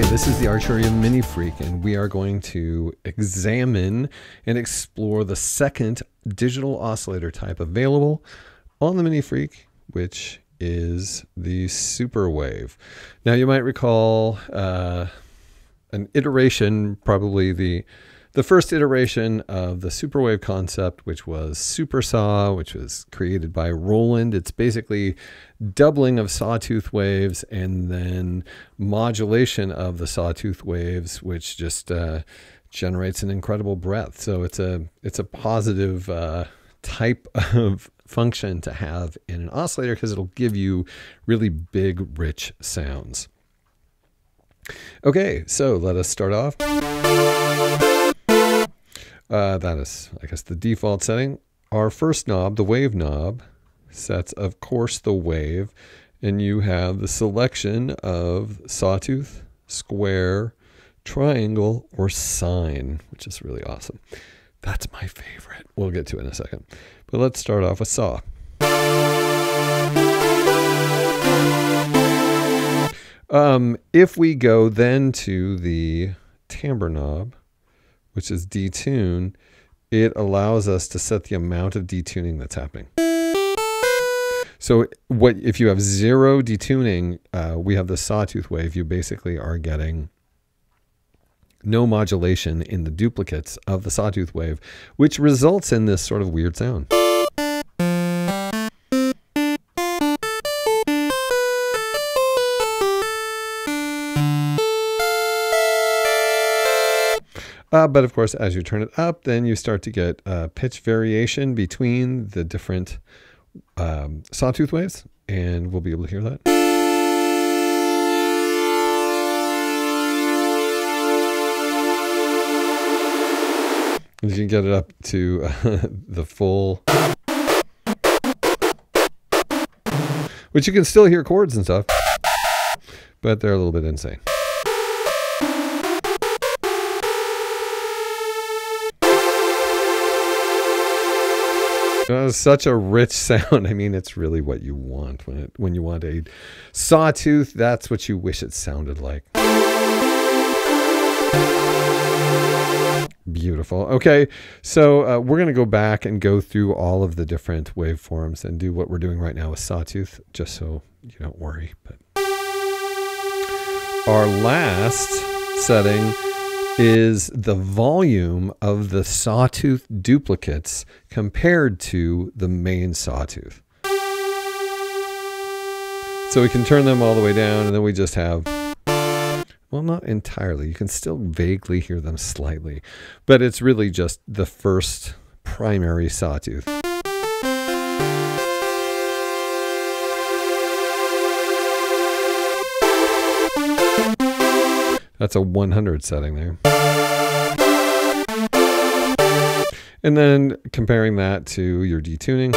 Okay, this is the Arturia MiniFreak, and we are going to examine and explore the second digital oscillator type available on the MiniFreak, which is the Superwave. Now, you might recall an iteration, probably the first iteration of the Superwave concept, which was Supersaw, which was created by Roland. It's basically doubling of sawtooth waves and then modulation of the sawtooth waves, which just generates an incredible breadth. So it's a positive type of function to have in an oscillator because it'll give you really big, rich sounds. Okay, so let us start off. That is, I guess, the default setting. Our first knob, the wave knob, sets, of course, the wave, and you have the selection of sawtooth, square, triangle, or sine, which is really awesome. That's my favorite. We'll get to it in a second. But let's start off with saw. If we go then to the timbre knob, which is detune, it allows us to set the amount of detuning that's happening. So if you have zero detuning, we have the sawtooth wave, you basically are getting no modulation in the duplicates of the sawtooth wave, which results in this sort of weird sound. But of course, as you turn it up, then you start to get pitch variation between the different sawtooth waves, and we'll be able to hear that. You can get it up to the full, which you can still hear chords and stuff, but they're a little bit insane. It's such a rich sound. I mean, it's really what you want when you want a sawtooth. That's what you wish it sounded like. Beautiful. Okay, so we're going to go back and go through all of the different waveforms and do what we're doing right now with sawtooth, just so you don't worry. But our last setting is the volume of the sawtooth duplicates compared to the main sawtooth. So we can turn them all the way down, and then we just have, well, not entirely. You can still vaguely hear them slightly, but it's really just the first primary sawtooth. That's a 100 setting there. And then comparing that to your detuning.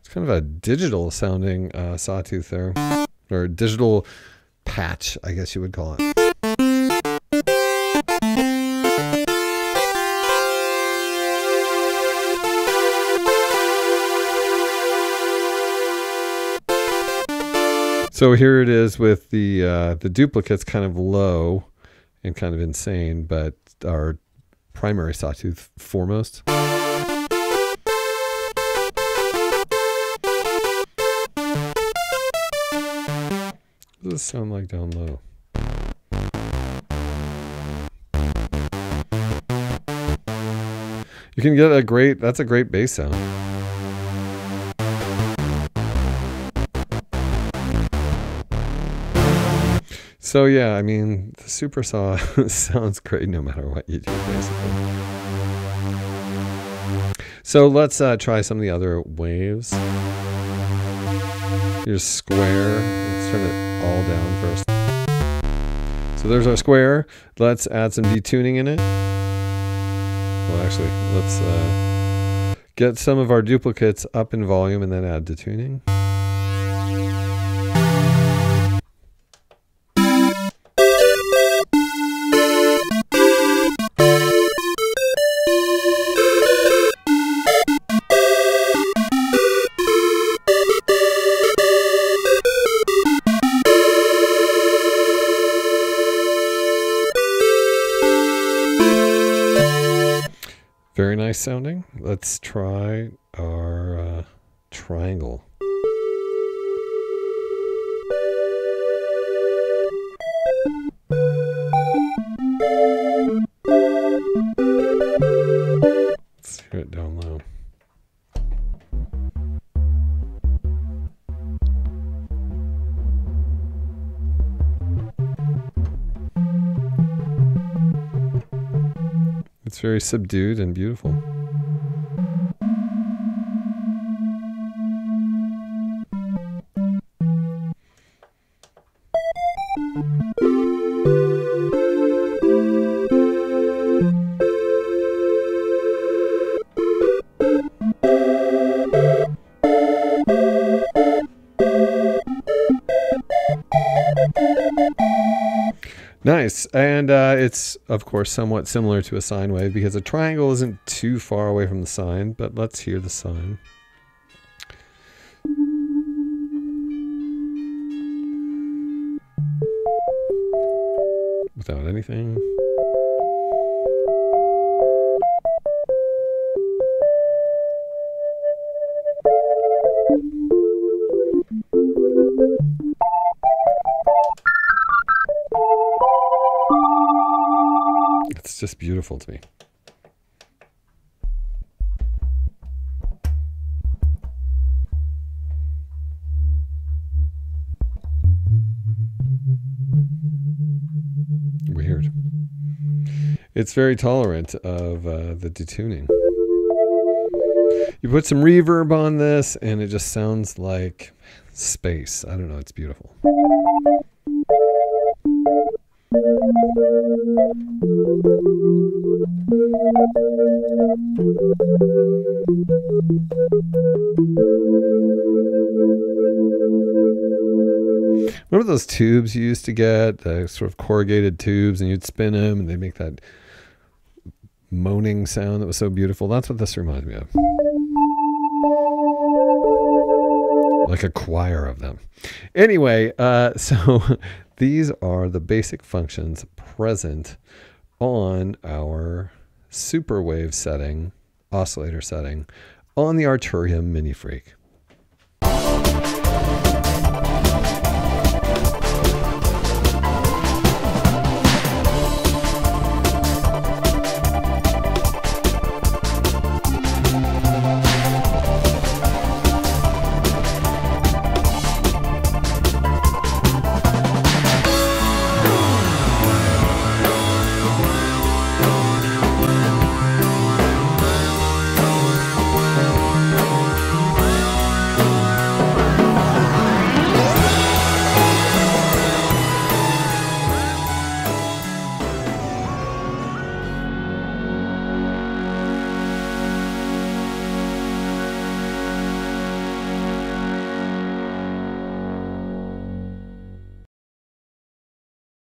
It's kind of a digital sounding sawtooth there, or digital patch, I guess you would call it. So here it is with the duplicates kind of low and kind of insane, but our primary sawtooth foremost. What does this sound like down low? You can get that's a great bass sound. So yeah, I mean, the Supersaw sounds great no matter what you do, basically. So let's try some of the other waves. Here's square. Let's turn it all down first. So there's our square. Let's add some detuning in it. Well, actually, let's get some of our duplicates up in volume and then add detuning. nice sounding. Let's try our triangle. Let's hear it down low. It's very subdued and beautiful. Nice, and it's of course somewhat similar to a sine wave because a triangle isn't too far away from the sine, but let's hear the sine. Without anything. It's just beautiful to me. Weird. It's very tolerant of the detuning. You put some reverb on this and it just sounds like space. I don't know, it's beautiful. Remember those tubes you used to get, sort of corrugated tubes, and you'd spin them and they make that moaning sound that was so beautiful? That's what this reminds me of. Like a choir of them. Anyway, so these are the basic functions present on our Superwave setting, oscillator setting, on the Arturia MiniFreak.